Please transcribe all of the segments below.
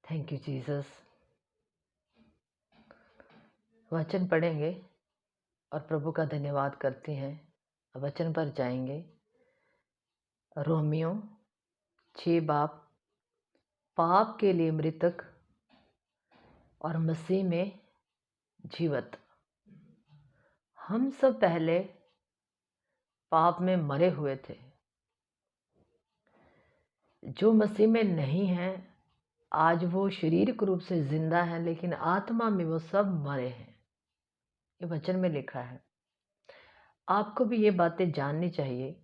Thank you Jesus. वचन पढ़ेंगे और प्रभु का धन्यवाद करते हैं। वचन पर जाएंगे। रोमियो 6 बाब, पाप के लिए मृतक और मसीह में जीवत। हम सब पहले पाप में मरे हुए थे। जो मसीह में नहीं है आज वो शारीरिक रूप से जिंदा है, लेकिन आत्मा में वो सब मरे हैं। ये वचन में लिखा है। आपको भी ये बातें जाननी चाहिए।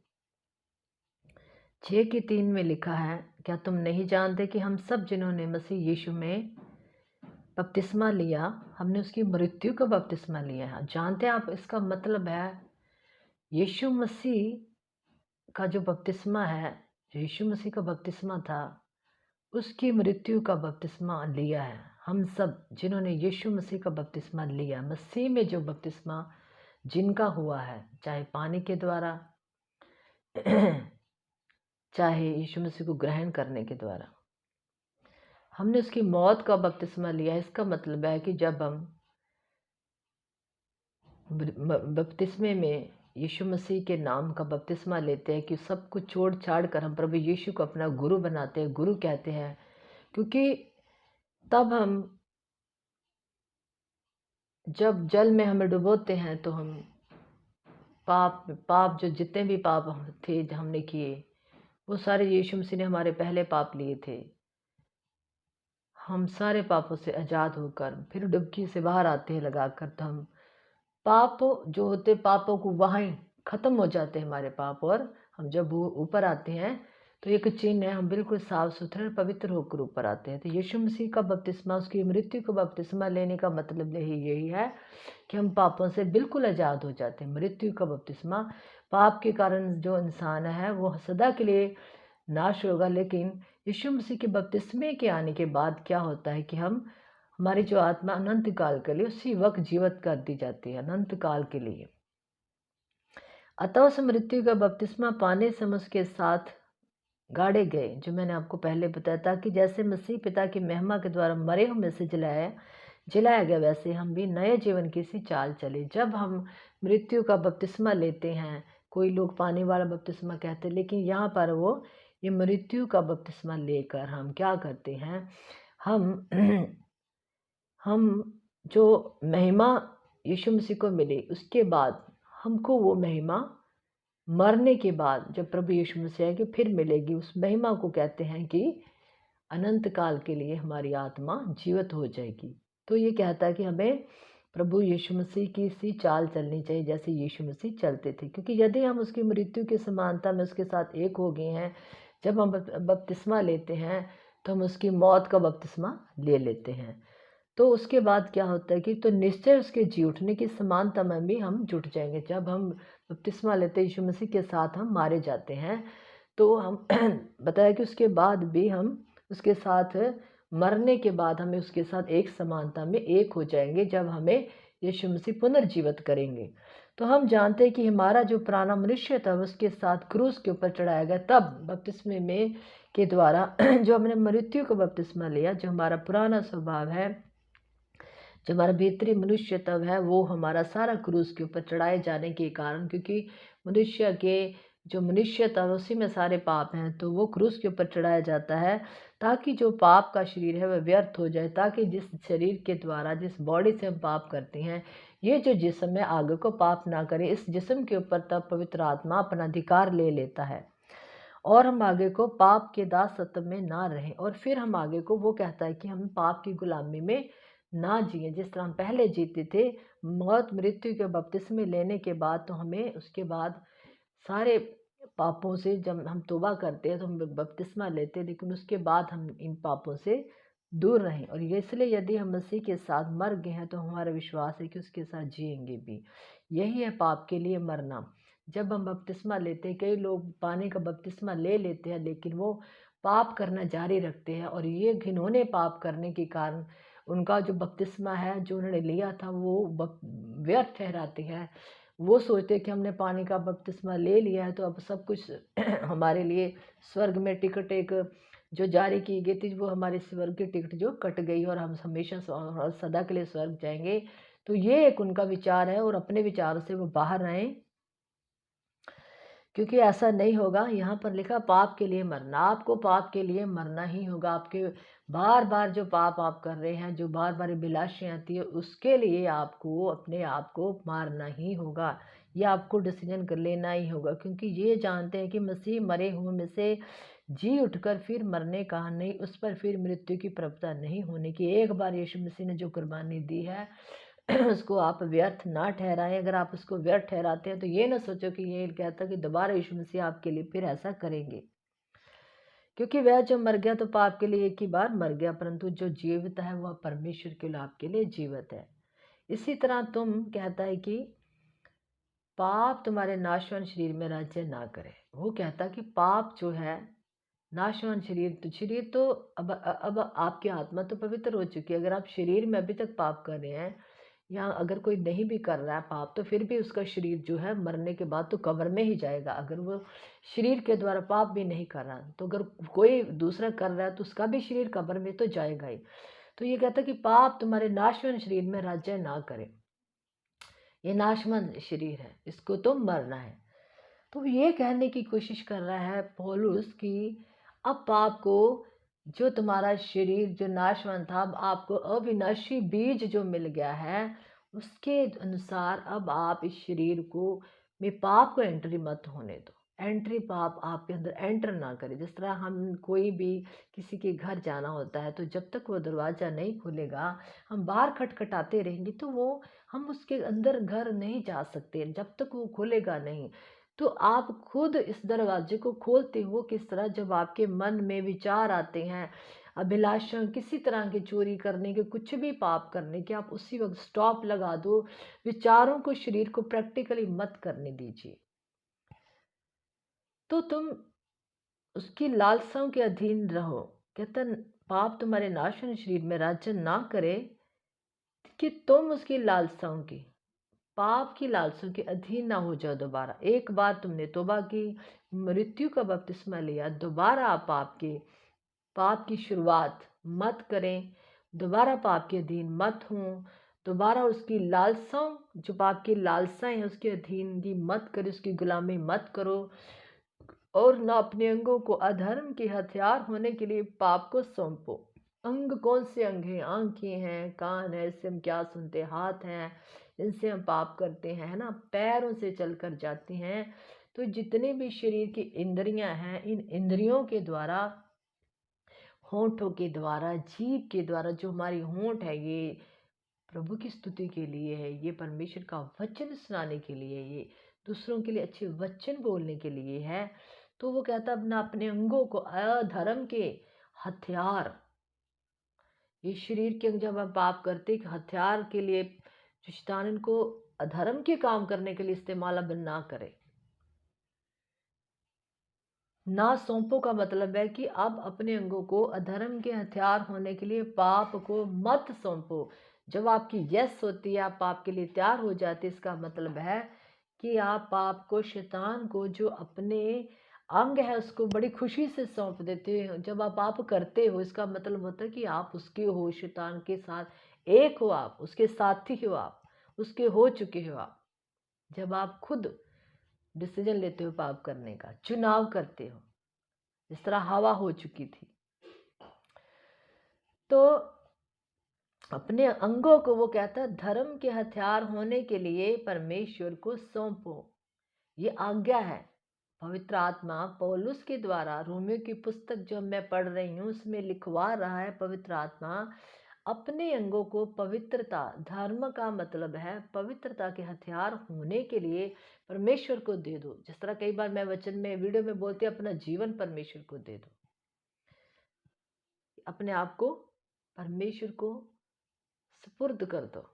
6:3 में लिखा है, क्या तुम नहीं जानते कि हम सब जिन्होंने मसीह यीशु में बपतिस्मा लिया, हमने उसकी मृत्यु का बपतिस्मा लिया है। जानते हैं आप, इसका मतलब है यीशु मसीह का जो बपतिस्मा है, जो यीशु मसीह का बपतिस्मा था, उसकी मृत्यु का बपतिस्मा लिया है। हम सब जिन्होंने यीशु मसीह का बपतिस्मा लिया, मसीह में जो बपतिस्मा जिनका हुआ है, चाहे पानी के द्वारा चाहे यीशु मसीह को ग्रहण करने के द्वारा, हमने उसकी मौत का बपतिस्मा लिया है। इसका मतलब है कि जब हम बपतिस्मे में यीशु मसीह के नाम का बपतिस्मा लेते हैं, कि सब कुछ छोड़ छाड़ कर हम प्रभु यीशु को अपना गुरु बनाते हैं, गुरु कहते हैं, क्योंकि तब हम जब जल में हमें डुबोते हैं तो हम पाप जो जितने भी पाप थे हमने किए, वो सारे यीशु मसीह ने हमारे पहले पाप लिए थे। हम सारे पापों से आज़ाद होकर फिर डुबकी से बाहर आते हैं लगाकर, तो हम पाप जो होते पापों को वहाँ ही खत्म हो जाते हैं हमारे पाप। और हम जब ऊपर आते हैं तो एक चिन्ह है, हम बिल्कुल साफ सुथरे और पवित्र होकर ऊपर आते हैं। तो यीशु मसीह का बपतिस्मा, उसकी मृत्यु का बपतिस्मा लेने का मतलब यही है कि हम पापों से बिल्कुल आज़ाद हो जाते हैं। मृत्यु का बपतिस्मा, पाप के कारण जो इंसान है वो सदा के लिए नाश होगा, लेकिन यीशु मसीह के बपतिस्मे के आने के बाद क्या होता है कि हमारी जो आत्मा अनंत काल के लिए उसी वक्त जीवित कर दी जाती है, अनंत काल के लिए। अतः उस मृत्यु का बपतिस्मा पाने से हम उसके साथ गाड़े गए, जो मैंने आपको पहले बताया, ताकि जैसे मसीह पिता की महिमा के द्वारा मरे हुए में से जलाया गया, वैसे हम भी नए जीवन की सी चाल चले। जब हम मृत्यु का बपतिस्मा लेते हैं, कोई लोग पानी वाला बपतिस्मा कहते हैं, लेकिन यहाँ पर वो ये मृत्यु का बपतिस्मा लेकर हम क्या करते हैं, हम जो महिमा यीशु मसीह को मिली, उसके बाद हमको वो महिमा मरने के बाद जब प्रभु यीशु मसीह आएंगे फिर मिलेगी। उस महिमा को कहते हैं कि अनंत काल के लिए हमारी आत्मा जीवित हो जाएगी। तो ये कहता है कि हमें प्रभु यीशु मसीह की सी चाल चलनी चाहिए जैसे यीशु मसीह चलते थे, क्योंकि यदि हम उसकी मृत्यु की समानता में उसके साथ एक हो गए हैं, जब हम बपतिस्मा लेते हैं तो हम उसकी मौत का बपतिस्मा ले लेते हैं। तो उसके बाद क्या होता है कि तो निश्चय उसके जी उठने की समानता में भी हम जुट जाएंगे। जब हम बपतिस्मा लेते हैं यीशु मसीह के साथ हम मारे जाते हैं, तो हम बताया कि उसके बाद भी हम उसके साथ मरने के बाद हमें उसके साथ एक समानता में एक हो जाएंगे, जब हमें यीशु मसीह पुनर्जीवित करेंगे। तो हम जानते हैं कि हमारा जो पुराना मनुष्य था उसके साथ क्रूस के ऊपर चढ़ाया गया। तब बपतिस्मे में के द्वारा जो हमने मृत्यु का बपतिस्मा लिया, जो हमारा पुराना स्वभाव है, जो हमारा भीतरी मनुष्य तब है, वो हमारा सारा क्रूस के ऊपर चढ़ाए जाने के कारण, क्योंकि मनुष्य के जो मनुष्य था उसी में सारे पाप हैं, तो वो क्रूस के ऊपर चढ़ाया जाता है ताकि जो पाप का शरीर है वह व्यर्थ हो जाए, ताकि जिस शरीर के द्वारा, जिस बॉडी से हम पाप करते हैं, ये जो जिस्म है आगे को पाप ना करे। इस जिस्म के ऊपर तब पवित्र आत्मा अपना अधिकार ले लेता है और हम आगे को पाप के दासत्व में ना रहें। और फिर हम आगे को वो कहता है कि हम पाप की गुलामी में ना जिए जिस तरह हम पहले जीते थे। मौत मृत्यु के बपतिस्मे लेने के बाद तो हमें उसके बाद सारे पापों से, जब हम तौबा करते हैं तो हम बपतिस्मा लेते हैं, लेकिन उसके बाद हम इन पापों से दूर रहें। और ये इसलिए यदि हम मसीह के साथ मर गए हैं तो हमारा विश्वास है कि उसके साथ जिएंगे भी। यही है पाप के लिए मरना। जब हम बपतिस्मा लेते हैं, कई लोग पानी का बपतिस्मा ले लेते हैं लेकिन वो पाप करना जारी रखते हैं, और ये घिनौने पाप करने के कारण उनका जो बपतिस्मा है जो उन्होंने लिया था वो व्यर्थ ठहराते हैं। वो सोचते हैं कि हमने पानी का बपतिस्मा ले लिया है तो अब सब कुछ हमारे लिए स्वर्ग में टिकट एक जो जारी की गई थी, वो हमारे स्वर्ग की टिकट जो कट गई और हम हमेशा और सदा के लिए स्वर्ग जाएंगे। तो ये एक उनका विचार है और अपने विचारों से वो बाहर रहें, क्योंकि ऐसा नहीं होगा। यहाँ पर लिखा पाप के लिए मरना, आपको पाप के लिए मरना ही होगा। आपके बार बार जो पाप आप कर रहे हैं, जो बार बार अभिलाषाएं आती है, उसके लिए आपको अपने आप को मारना ही होगा। ये आपको डिसीजन कर लेना ही होगा, क्योंकि ये जानते हैं कि मसीह मरे हुए में से जी उठकर फिर मरने का नहीं, उस पर फिर मृत्यु की प्रवृत्ति नहीं होने की। एक बार यीशु मसीह ने जो कुर्बानी दी है उसको आप व्यर्थ ना ठहराएं। अगर आप उसको व्यर्थ ठहराते हैं तो ये ना सोचो कि ये कहता कि दोबारा यीशु मसीह आपके लिए फिर ऐसा करेंगे, क्योंकि वह जो मर गया तो पाप के लिए एक ही बार मर गया, परंतु जो जीवित है वह परमेश्वर के लिए आपके लिए जीवित है। इसी तरह तुम कहता है कि पाप तुम्हारे नाशवान शरीर में राज्य ना करे। वो कहता कि पाप जो है नाशवान शरीर तो अब आपकी आत्मा तो पवित्र हो चुकी है। अगर आप शरीर में अभी तक पाप कर रहे हैं, या अगर कोई नहीं भी कर रहा है पाप, तो फिर भी उसका शरीर जो है मरने के बाद तो कब्र में ही जाएगा। अगर वो शरीर के द्वारा पाप भी नहीं कर रहा, तो अगर कोई दूसरा कर रहा है तो उसका भी शरीर कब्र में तो जाएगा ही। तो ये कहता है कि पाप तुम्हारे नाशवान शरीर में राज्य ना करे। ये नाशवान शरीर है, इसको तो मरना है। तो ये कहने की कोशिश कर रहा है पौलुस कि अब पाप को, जो तुम्हारा शरीर जो नाशवान था, अब आपको अविनाशी बीज जो मिल गया है, उसके अनुसार अब आप इस शरीर को में पाप को एंट्री मत होने दो। एंट्री पाप आपके अंदर एंटर ना करे। जिस तरह हम कोई भी किसी के घर जाना होता है, तो जब तक वो दरवाज़ा नहीं खुलेगा, हम बाहर खटखटाते रहेंगे, तो वो हम उसके अंदर घर नहीं जा सकते जब तक वो खुलेगा नहीं। तो आप खुद इस दरवाजे को खोलते हो किस तरह, जब आपके मन में विचार आते हैं, अभिलाषा किसी तरह की चोरी करने के, कुछ भी पाप करने के, आप उसी वक्त स्टॉप लगा दो। विचारों को, शरीर को प्रैक्टिकली मत करने दीजिए। तो तुम उसकी लालसाओं के अधीन रहो। कहता पाप तुम्हारे नाशवान शरीर में राज्य ना करे कि तुम उसकी लालसाओं की, पाप की लालसाओं के अधीन ना हो जाओ दोबारा। एक बार तुमने तौबा की, मृत्यु का बपतिस्मा लिया, दोबारा आप पाप की शुरुआत मत करें, दोबारा पाप के अधीन मत हों, दोबारा उसकी लालसाओं, जो पाप की लालसाएं हैं उसके अधीन की मत करो, उसकी गुलामी मत करो। और न अपने अंगों को अधर्म के हथियार होने के लिए पाप को सौंपो। अंग कौन से अंग हैं? आंखें हैं, कान है, इससे हम क्या सुनते हैं, हाथ हैं, इनसे हम पाप करते हैं, है ना, पैरों से चलकर जाते हैं। तो जितने भी शरीर की इंद्रियां हैं, इन इंद्रियों के द्वारा, होंठों के द्वारा, जीभ के द्वारा, जो हमारी होंठ है ये प्रभु की स्तुति के लिए है, ये परमेश्वर का वचन सुनाने के लिए, ये दूसरों के लिए अच्छे वचन बोलने के लिए है। तो वो कहता अपना अपने अंगों को अधर्म के हथियार, ये शरीर के अंग जब हम पाप करते हैं, हथियार के लिए, जो शैतान इनको अधर्म के काम करने के लिए इस्तेमाल अब ना करे। ना सौंपो का मतलब है कि अब अपने अंगों को अधर्म के हथियार होने के लिए पाप को मत सौंपो। जब आपकी यस होती है, आप पाप के लिए तैयार हो जाते, इसका मतलब है कि आप पाप को, शैतान को, जो अपने अंग है, उसको बड़ी खुशी से सौंप देते हो। जब आप पाप करते हो, इसका मतलब होता है कि आप उसके हो, शैतान के साथ एक हो, आप उसके साथी हो, आप उसके हो चुके हो। आप जब आप खुद डिसीजन लेते हो पाप करने का, चुनाव करते हो, जिस तरह हवा हो चुकी थी, तो अपने अंगों को, वो कहता है, धर्म के हथियार होने के लिए परमेश्वर को सौंपो। ये आज्ञा है। पवित्र आत्मा पौलुस के द्वारा, रोमियो की पुस्तक जो मैं पढ़ रही हूँ उसमें लिखवा रहा है, पवित्र आत्मा अपने अंगों को पवित्रता, धर्म का मतलब है पवित्रता के हथियार होने के लिए परमेश्वर को दे दो। जिस तरह कई बार मैं वचन में, वीडियो में बोलती, अपना जीवन परमेश्वर को दे दो। अपने आप को परमेश्वर को सुपुर्द कर दो।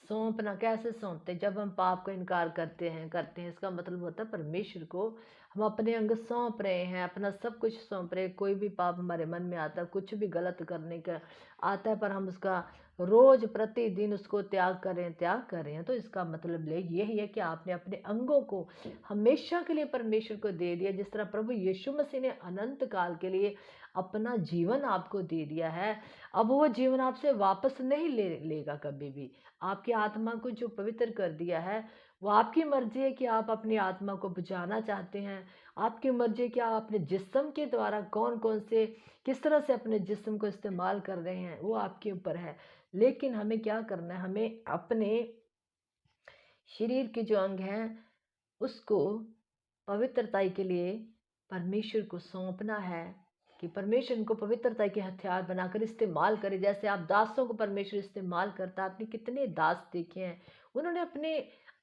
सौंपना कैसे सौंपते? जब हम पाप का इनकार करते हैं, इसका मतलब होता है परमेश्वर को हम अपने अंग सौंप रहे हैं, अपना सब कुछ सौंप रहे हैं। कोई भी पाप हमारे मन में आता है, कुछ भी गलत करने का आता है, पर हम उसका रोज प्रतिदिन उसको त्याग कर रहे हैं, तो इसका मतलब यही है कि आपने अपने अंगों को हमेशा के लिए परमेश्वर को दे दिया। जिस तरह प्रभु यीशु मसीह ने अनंत काल के लिए अपना जीवन आपको दे दिया है, अब वो जीवन आपसे वापस नहीं लेगा कभी भी। आपकी आत्मा को जो पवित्र कर दिया है, वो आपकी मर्जी है कि आप अपनी आत्मा को बुझाना चाहते हैं। आपकी मर्जी है कि आप अपने जिस्म के द्वारा कौन कौन से किस तरह से अपने जिस्म को इस्तेमाल कर रहे हैं, वो आपके ऊपर है। लेकिन हमें क्या करना है, हमें अपने शरीर के जो अंग हैं उसको पवित्रता के लिए परमेश्वर को सौंपना है, कि परमेश्वर इनको पवित्रता के हथियार बनाकर इस्तेमाल करे। जैसे आप दासों को परमेश्वर इस्तेमाल करता है। आपने कितने दास देखे हैं, उन्होंने अपने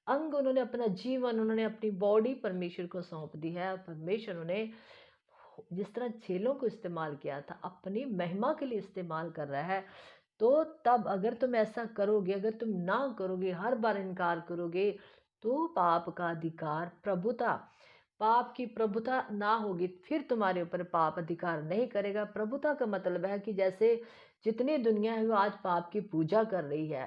अंग, उन्होंने अपना जीवन, उन्होंने अपनी बॉडी परमेश्वर को सौंप दी है। और परमेश्वर उन्हें जिस तरह चेलों को इस्तेमाल किया था, अपनी महिमा के लिए इस्तेमाल कर रहा है। तो तब अगर तुम ऐसा करोगे, अगर तुम ना करोगे, हर बार इनकार करोगे, तो पाप का अधिकार, प्रभुता, पाप की प्रभुता ना होगी, फिर तुम्हारे ऊपर पाप अधिकार नहीं करेगा। प्रभुता का मतलब है कि जैसे जितनी दुनिया है वो आज पाप की पूजा कर रही है,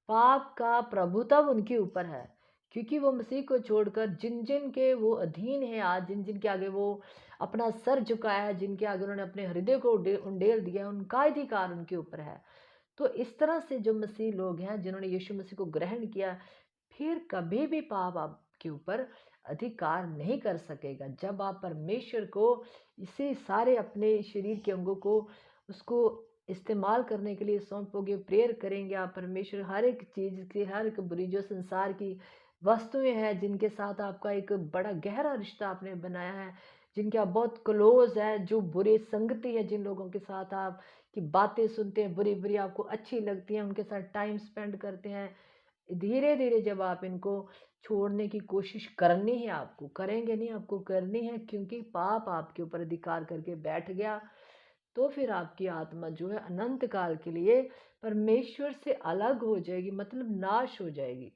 पाप का प्रभुता उनके ऊपर है, क्योंकि वो मसीह को छोड़कर जिन जिन के वो अधीन है आज, जिन जिन के आगे वो अपना सर झुकाया है, जिनके आगे उन्होंने अपने हृदय को उंडेल दिया है, उनका अधिकार उनके ऊपर है। तो इस तरह से जो मसीह लोग हैं जिन्होंने यीशु मसीह को ग्रहण किया, फिर कभी भी पाप आपके ऊपर अधिकार नहीं कर सकेगा। जब आप परमेश्वर को इसे सारे अपने शरीर के अंगों को उसको इस्तेमाल करने के लिए सौंपोगे, प्रेयर करेंगे आप परमेश्वर, हर एक चीज़ की, हर एक बुरी जो संसार की वस्तुएं हैं जिनके साथ आपका एक बड़ा गहरा रिश्ता आपने बनाया है, जिनके आप बहुत क्लोज है, जो बुरी संगति है, जिन लोगों के साथ आप की बातें सुनते हैं, बुरी बुरी आपको अच्छी लगती हैं, उनके साथ टाइम स्पेंड करते हैं, धीरे धीरे जब आप इनको छोड़ने की कोशिश करनी है, आपको करेंगे नहीं, आपको करनी है, क्योंकि पाप आपके ऊपर अधिकार करके बैठ गया, तो फिर आपकी आत्मा जो है अनंत काल के लिए परमेश्वर से अलग हो जाएगी, मतलब नाश हो जाएगी।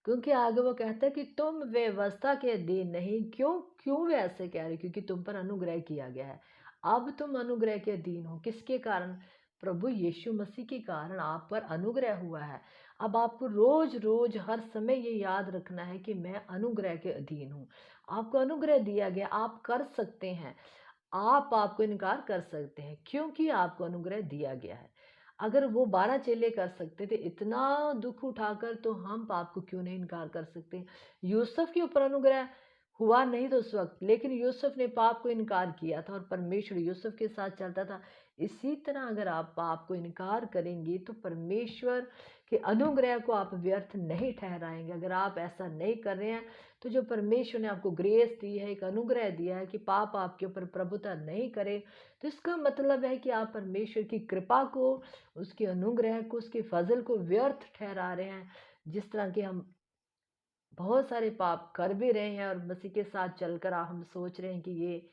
क्योंकि आगे वो कहता है कि तुम व्यवस्था के अधीन नहीं, क्यों क्यों वे ऐसे कह रहे, क्योंकि तुम पर अनुग्रह किया गया है। अब तुम अनुग्रह के अधीन हो, किसके कारण? प्रभु यीशु मसीह के कारण आप पर अनुग्रह हुआ है। अब आपको रोज रोज हर समय ये याद रखना है कि मैं अनुग्रह के अधीन हूँ, आपको अनुग्रह दिया गया, आप कर सकते हैं, आप पाप को इनकार कर सकते हैं, क्योंकि आपको अनुग्रह दिया गया है। अगर वो 12 चेले कर सकते थे इतना दुख उठाकर, तो हम पाप को क्यों नहीं इनकार कर सकते? यूसुफ के ऊपर अनुग्रह हुआ नहीं तो उस वक्त, लेकिन यूसुफ ने पाप को इनकार किया था और परमेश्वर यूसुफ के साथ चलता था। इसी तरह अगर आप पाप को इनकार करेंगे तो परमेश्वर के अनुग्रह को आप व्यर्थ नहीं ठहराएंगे। अगर आप ऐसा नहीं कर रहे हैं, तो जो परमेश्वर ने आपको ग्रेस दी है, एक अनुग्रह दिया है कि पाप आपके ऊपर प्रभुता नहीं करे, तो इसका मतलब है कि आप परमेश्वर की कृपा को, उसके अनुग्रह को, उसके फजल को व्यर्थ ठहरा रहे हैं। जिस तरह के हम बहुत सारे पाप कर भी रहे हैं और मसीह के साथ चलकर हम सोच रहे हैं कि ये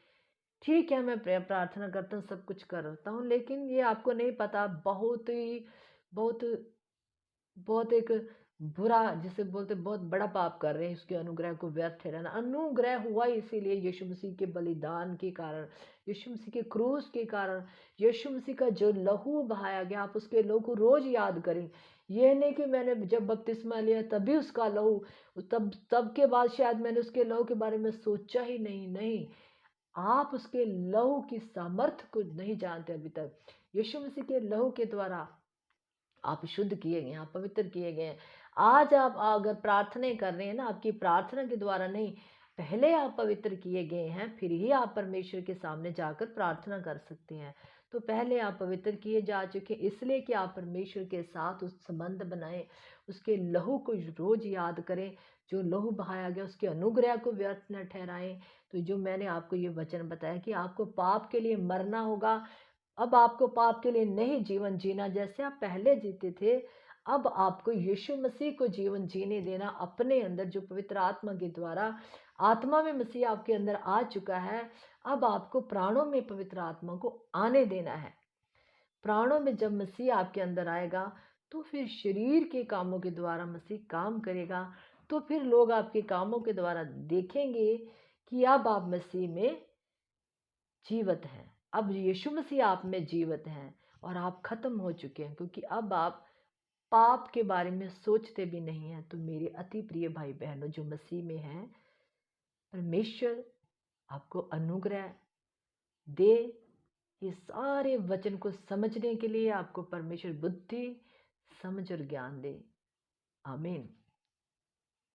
ठीक है, मैं प्रार्थना करता हूँ, सब कुछ करता हूँ, लेकिन ये आपको नहीं पता, बहुत ही बहुत बहुत एक बुरा, जिसे बोलते बहुत बड़ा पाप कर रहे हैं, उसके अनुग्रह को व्यर्थ ठहराना। अनुग्रह हुआ इसीलिए यीशु मसीह के बलिदान के कारण, यीशु मसीह के क्रूस के कारण, यीशु मसीह का जो लहू बहाया गया, आप उसके लहू को रोज याद करें। यह नहीं कि मैंने जब बपतिस्मा लिया तभी उसका लहू, तब के बाद शायद मैंने उसके लहू के बारे में सोचा ही नहीं, नहीं, आप उसके लहू की सामर्थ्य को नहीं जानते अभी तक। यीशु मसीह के लहू के द्वारा आप शुद्ध किए गए हैं, आप पवित्र किए गए हैं। आज आप अगर प्रार्थना कर रहे हैं ना, आपकी प्रार्थना के द्वारा नहीं, पहले आप पवित्र किए गए हैं, फिर ही आप परमेश्वर के सामने जाकर प्रार्थना कर सकते हैं। तो पहले आप पवित्र किए जा चुके, इसलिए कि आप परमेश्वर के साथ उस संबंध बनाएं, उसके लहू को रोज याद करें, जो लहू बहाया गया उसके अनुग्रह को व्यर्थ न ठहराएं। तो जो मैंने आपको ये वचन बताया कि आपको पाप के लिए मरना होगा, अब आपको पाप के लिए नहीं जीवन जीना जैसे आप पहले जीते थे, अब आपको यीशु मसीह को जीवन जीने देना अपने अंदर, जो पवित्र आत्मा के द्वारा, आत्मा में मसीह आपके अंदर आ चुका है। अब आपको प्राणों में पवित्र आत्मा को आने देना है। प्राणों में जब मसीह आपके अंदर आएगा, तो फिर शरीर के कामों के द्वारा मसीह काम करेगा। तो फिर लोग आपके कामों के द्वारा देखेंगे कि अब आप मसीह में जीवित हैं, अब यीशु मसीह आप में जीवित हैं और आप खत्म हो चुके हैं, क्योंकि अब आप पाप के बारे में सोचते भी नहीं हैं। तो मेरे अति प्रिय भाई बहनों जो मसीह में हैं, परमेश्वर आपको अनुग्रह दे, ये सारे वचन को समझने के लिए आपको परमेश्वर बुद्धि, समझ और ज्ञान दे। आमीन।